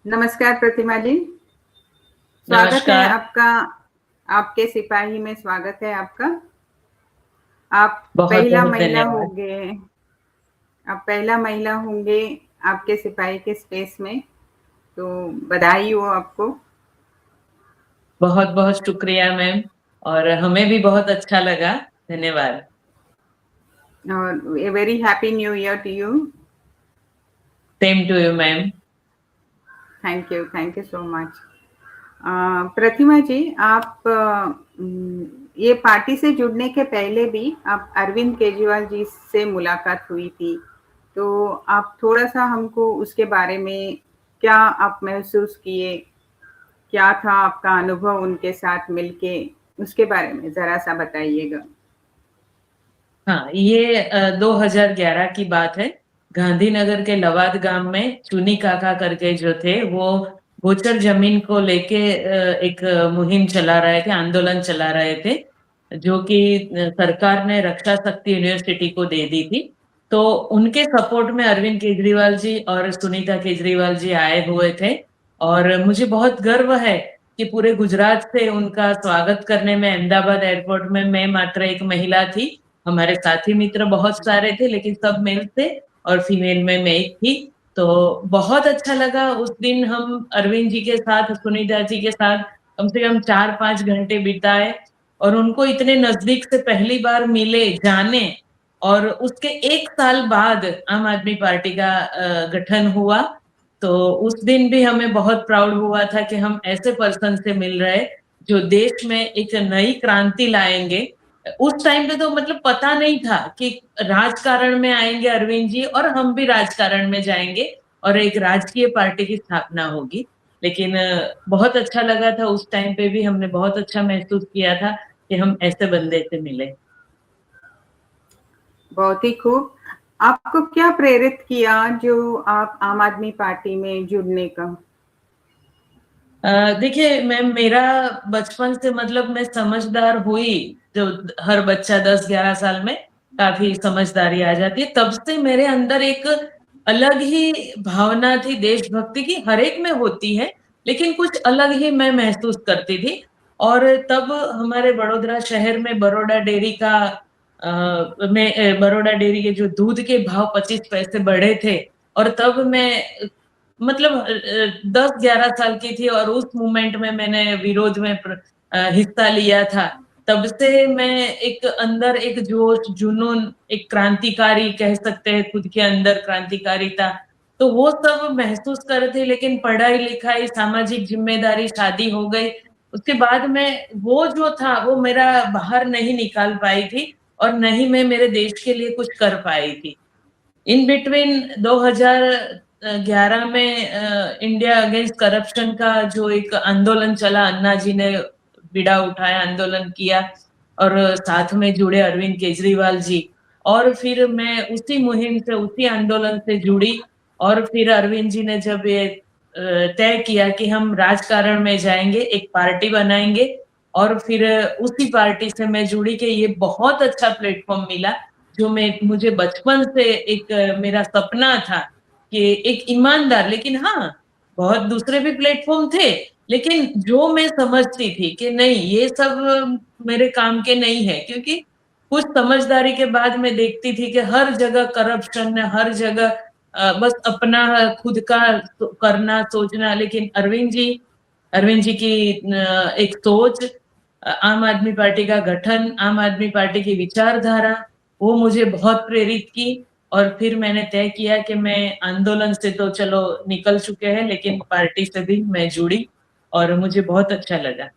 नमस्कार प्रतिमा जी। स्वागत है नमस्कार। आपका। आपके सिपाही में स्वागत है आपका। आप बहुत पहला बहुत महिला धन्यवाद। होंगे। आप पहला महिला होंगे आपके सिपाही के स्पेस में, तो बधाई हो आपको। बहुत बहुत शुक्रिया मैम। और हमें भी बहुत अच्छा लगा। धन्यवाद। और a very happy new year to you. Same to you ma'am. Thank you so much. Pratima ji, आप ये पार्टी से जुड़ने के पहले भी आप अरविंद केजरीवाल जी से मुलाकात हुई थी, तो आप थोड़ा-सा हमको उसके बारे में क्या आप महसूस किए? क्या था आपका अनुभव उनके साथ मिलके? उसके बारे में ज़रा-सा बताइएगा। हाँ, ये 2011 की बात है। गांधीनगर के लवाद गांव में चुनी काका करके जो थे वो गोचर जमीन को लेके एक मुहिम चला रहे थे, आंदोलन चला रहे थे, जो कि सरकार ने रक्षा शक्ति यूनिवर्सिटी को दे दी थी। तो उनके सपोर्ट में अरविंद केजरीवाल जी और सुनीता केजरीवाल जी आए हुए थे। और मुझे बहुत गर्व है कि पूरे गुजरात से उनका स्वागत करने में अहमदाबाद एयरपोर्ट में मैं मात्र एक महिला थी। हमारे साथी मित्र बहुत सारे थे लेकिन सब मेल थे, और फीमेल में मैं एक थी। तो बहुत अच्छा लगा उस दिन। हम अरविंद जी के साथ, सुनीता जी के साथ कम से कम 4-5 घंटे बिताए, और उनको इतने नजदीक से पहली बार मिले, जाने। और उसके 1 साल बाद आम आदमी पार्टी का गठन हुआ। तो उस दिन भी हमें बहुत प्राउड हुआ था कि हम ऐसे पर्सन से मिल रहे जो देश में एक नई क्रांति लाएंगे। उस टाइम पे तो मतलब पता नहीं था कि राजकारण में आएंगे अरविंद जी, और हम भी राजकारण में जाएंगे और एक राजकीय पार्टी की स्थापना होगी। लेकिन बहुत अच्छा लगा था उस टाइम पे भी। हमने बहुत अच्छा महसूस किया था कि हम ऐसे बंदे से मिले। बहुत ही खूब। आपको क्या प्रेरित किया जो आप आम आदमी पार्टी में जुड़ने का? देखिए मैम, मेरा बचपन से मतलब मैं समझदार हुई। जो हर बच्चा 10-11 साल में काफी समझदारी आ जाती है, तब से मेरे अंदर एक अलग ही भावना थी देशभक्ति की। हर एक में होती है, लेकिन कुछ अलग ही मैं महसूस करती थी। और तब हमारे बड़ोदरा शहर में बड़ौदा डेयरी का बड़ौदा डेयरी के जो दूध के भाव 25 पैसे बढ़े थे। और तब मैं मतलब 10-11 साल की थी, और उस मूवमेंट में मैंने विरोध में हिस्सा लिया था। तब से मैं एक अंदर एक जोश, जुनून, एक क्रांतिकारी कह सकते हैं, खुद के अंदर क्रांतिकारी था। तो वो सब महसूस कर रहे थे। लेकिन पढ़ाई लिखाई, सामाजिक जिम्मेदारी, शादी हो गई, उसके बाद में वो जो था वो मेरा बाहर नहीं निकाल पाई थी, और नहीं मैं मेरे देश के लिए कुछ कर पाई थी। इन बिटवीन 2011 में इंडिया अगेंस्ट करप्शन का जो एक आंदोलन चला, अन्ना जी ने बीड़ा उठाया, आंदोलन किया, और साथ में जुड़े अरविंद केजरीवाल जी। और फिर मैं उसी मुहिम से, उसी आंदोलन से जुड़ी। और फिर अरविंद जी ने जब ये तय किया कि हम राजकारण में जाएंगे, एक पार्टी बनाएंगे, और फिर उसी पार्टी से मैं जुड़ी कि ये बहुत अच्छा प्लेटफॉर्म मिला। जो मैं मुझे बचपन से एक मेरा सपना था कि एक ईमानदार, लेकिन हाँ, बहुत दूसरे भी प्लेटफॉर्म थे, लेकिन जो मैं समझती थी कि नहीं, ये सब मेरे काम के नहीं है। क्योंकि कुछ समझदारी के बाद मैं देखती थी कि हर जगह करप्शन है, हर जगह बस अपना खुद का करना, सोचना। लेकिन अरविंद जी की एक सोच, आम आदमी पार्टी का गठन, आम आदमी पार्टी की विचारधारा, वो मुझे बहुत प्रेरित की। और फिर मैंने तय किया कि मैं आंदोलन से तो चलो निकल चुके हैं, लेकिन पार्टी से भी मैं जुड़ी, और मुझे बहुत अच्छा लगा।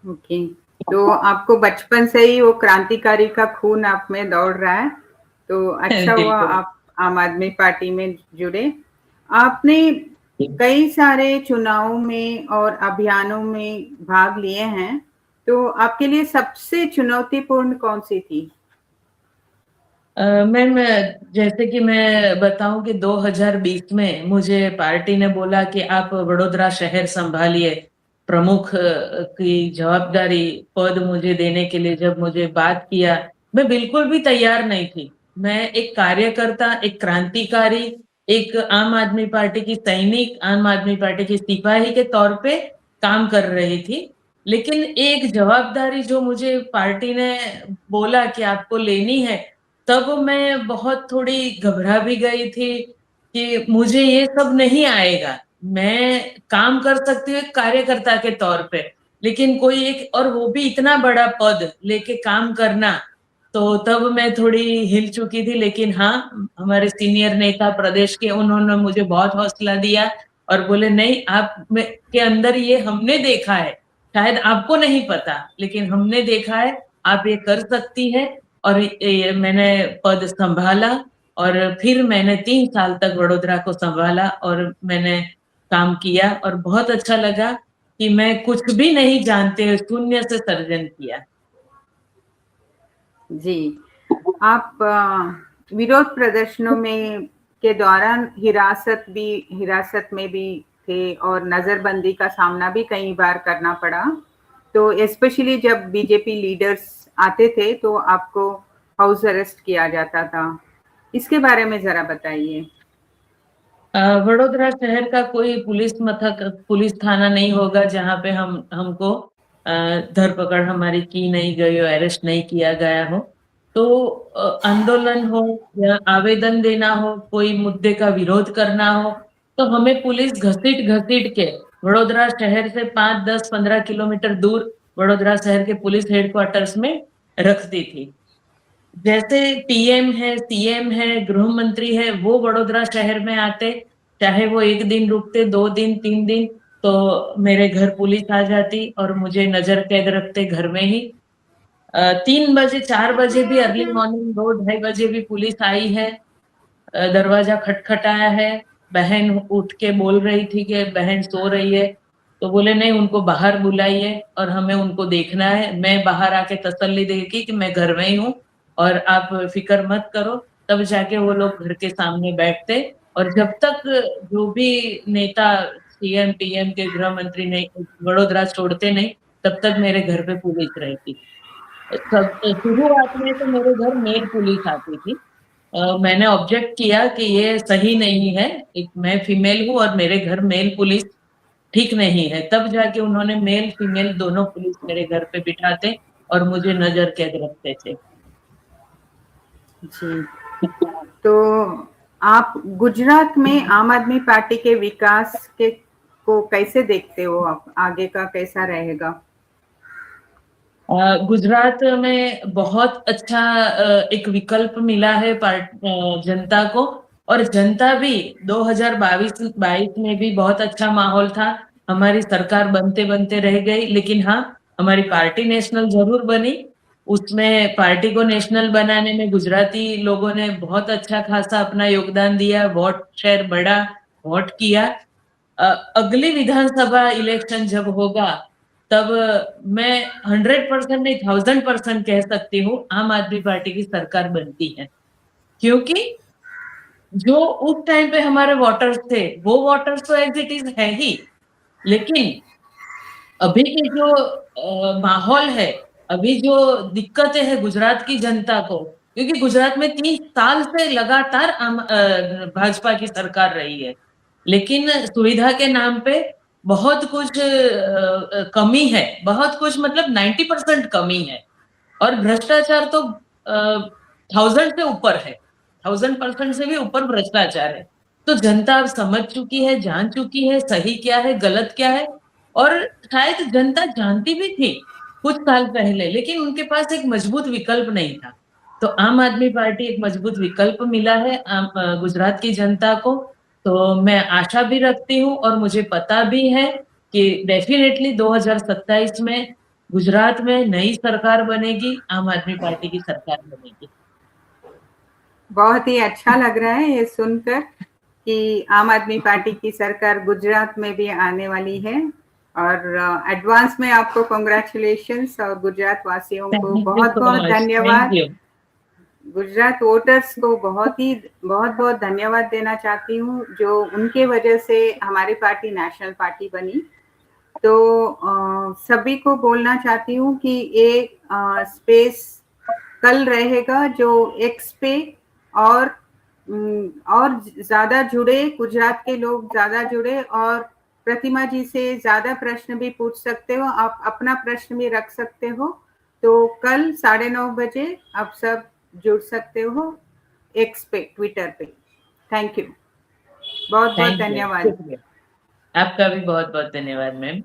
ओके। तो आपको बचपन से ही वो क्रांतिकारी का खून आप में दौड़ रहा है, तो अच्छा हुआ बिल्कुल। आप आम आदमी पार्टी में जुड़े। आपने कई सारे चुनावों में और अभियानों में भाग लिए हैं, तो आपके लिए सबसे चुनौतीपूर्ण कौन-सी थी? मैम, जैसे कि मैं बताऊं कि 2020 में मुझे पार्टी ने बोला कि आप वडोदरा शहर संभालिए, प्रमुख की जवाबदारी, पद मुझे देने के लिए जब मुझे बात किया, मैं बिल्कुल भी तैयार नहीं थी। मैं एक कार्यकर्ता, एक क्रांतिकारी, एक आम आदमी पार्टी की सैनिक, आम आदमी पार्टी की सिपाही के तौर पे काम कर रही थी। लेकिन एक जवाबदारी जो मुझे पार्टी ने बोला कि आपको लेनी है, तब मैं बहुत थोड़ी घबरा भी गई थी कि मुझे ये सब नहीं आएगा। मैं काम कर सकती हूँ एक कार्यकर्ता के तौर पे, लेकिन कोई एक और वो भी इतना बड़ा पद लेके काम करना, तो तब मैं थोड़ी हिल चुकी थी। लेकिन हाँ, हमारे सीनियर नेता प्रदेश के उन्होंने मुझे बहुत हौसला दिया और बोले नहीं आप में के अंदर ये हमने देखा है, शायद आपको नहीं पता लेकिन हमने देखा है, आप ये कर सकती है। और ये मैंने पद संभाला और फिर मैंने 3 साल तक वडोदरा को संभाला और मैंने काम किया और बहुत अच्छा लगा कि मैं कुछ भी नहीं जानते हुए शून्य से सर्जन किया। जी, आप विरोध प्रदर्शनों में के दौरान हिरासत में भी थे और नजरबंदी का सामना भी कई बार करना पड़ा। तो स्पेशली जब बीजेपी लीडर्स आते थे तो आपको हाउस अरेस्ट किया जाता था। इसके बारे में जरा बताइए। वडोदरा शहर का कोई पुलिस थाना नहीं होगा जहाँ पे हमको धरपकड़ हमारी की नहीं गई हो, अरेस्ट नहीं किया गया हो। तो आंदोलन हो या आवेदन देना हो, कोई मुद्दे का विरोध करना हो, तो हमें पुलिस घसीट घसीट के वडोदरा शहर से 5, 10, 15 किलोमीटर दूर वडोदरा शहर के पुलिस हेडक्वार्टर्स में रखती थी। जैसे पीएम है, सीएम है, गृह मंत्री है, वो वडोदरा शहर में आते, चाहे वो 1 दिन रुकते, 2 दिन, 3 दिन, तो मेरे घर पुलिस आ जाती और मुझे नजर कैद रखते घर में ही। 3 बजे, 4 बजे भी अर्ली मॉर्निंग, 2, 2:30 बजे भी पुलिस आई है। दरवाजा खटखटाया है, बहन उठ के बोल रही थी कि बहन सो रही है, तो बोले नहीं उनको बाहर बुलाइए और हमें उनको देखना है। मैं बाहर आके तसल्ली देगी कि मैं घर में ही हूँ और आप फिक्र मत करो। तब जाके वो लोग घर के सामने बैठते और जब तक जो भी नेता सीएम पीएम के गृह मंत्री नहीं वडोदरा छोड़ते नहीं, तब तक मेरे घर पे पुलिस रहती। सब शुरुआत में तो मेरे घर मेल पुलिस आती थी। मैंने ऑब्जेक्ट किया कि ये सही नहीं है, एक मैं फीमेल हूँ और मेरे घर मेल पुलिस ठीक नहीं है। तब जाके उन्होंने मेल फीमेल दोनों पुलिस मेरे घर पे बिठाते और मुझे नजर कैद रखते थे। जी, तो आप गुजरात में आम आदमी पार्टी के विकास के को कैसे देखते हो? आप आगे का कैसा रहेगा? गुजरात में बहुत अच्छा एक विकल्प मिला है जनता को और जनता भी 2022 में भी बहुत अच्छा माहौल था। हमारी सरकार बनते बनते रह गई, लेकिन हाँ, हमारी पार्टी नेशनल जरूर बनी। उसमें पार्टी को नेशनल बनाने में गुजराती लोगों ने बहुत अच्छा खासा अपना योगदान दिया, वोट शेयर बढ़ा, वोट किया। अगली विधानसभा इलेक्शन जब होगा तब मैं 100% नहीं 1000% कह सकती हूँ आम आदमी पार्टी की सरकार बनती है। क्योंकि जो उस टाइम पे हमारे वोटर्स थे वो वोटर्स तो एज इट इज है ही, लेकिन अभी के जो माहौल है, अभी जो दिक्कतें हैं गुजरात की जनता को, क्योंकि गुजरात में 30 साल से लगातार भाजपा की सरकार रही है, लेकिन सुविधा के नाम पे बहुत कुछ कमी है, बहुत कुछ मतलब 90% कमी है और भ्रष्टाचार तो 1000 से ऊपर है, 1000% से भी ऊपर भ्रष्टाचार है। तो जनता अब समझ चुकी है, जान चुकी है सही क्या है, गलत क्या है और शायद जनता जानती भी थी कुछ साल पहले, लेकिन उनके पास एक मजबूत विकल्प नहीं था। तो आम आदमी पार्टी एक मजबूत विकल्प मिला है गुजरात की जनता को। तो मैं आशा भी रखती हूँ और मुझे पता भी है कि डेफिनेटली 2027 में गुजरात में नई सरकार बनेगी, आम आदमी पार्टी की सरकार बनेगी। बहुत ही अच्छा लग रहा है ये सुनकर कि आम आदमी पार्टी की सरकार गुजरात में भी आने वाली है और एडवांस में आपको कांग्रेचुलेशंस और गुजरात वासियों को थैंक यू बहुत सो बहुत मच, थैंक धन्यवाद। यू। गुजरात वोटर्स को बहुत बहुत धन्यवाद देना चाहती हूँ जो उनके वजह से हमारी पार्टी नेशनल पार्टी बनी। तो सभी को बोलना चाहती हूँ कि ये स्पेस कल रहेगा जो एक्स पे और और ज्यादा जुड़े, गुजरात के लोग ज्यादा जुड़े और प्रतिमा जी से ज्यादा प्रश्न भी पूछ सकते हो, आप अपना प्रश्न भी रख सकते हो। तो कल 9:30 बजे आप सब जुड़ सकते हो एक्स पे, ट्विटर पे। थैंक यू, बहुत बहुत थैंक यू, धन्यवाद। शुक्रिया। आपका भी बहुत बहुत धन्यवाद मैम।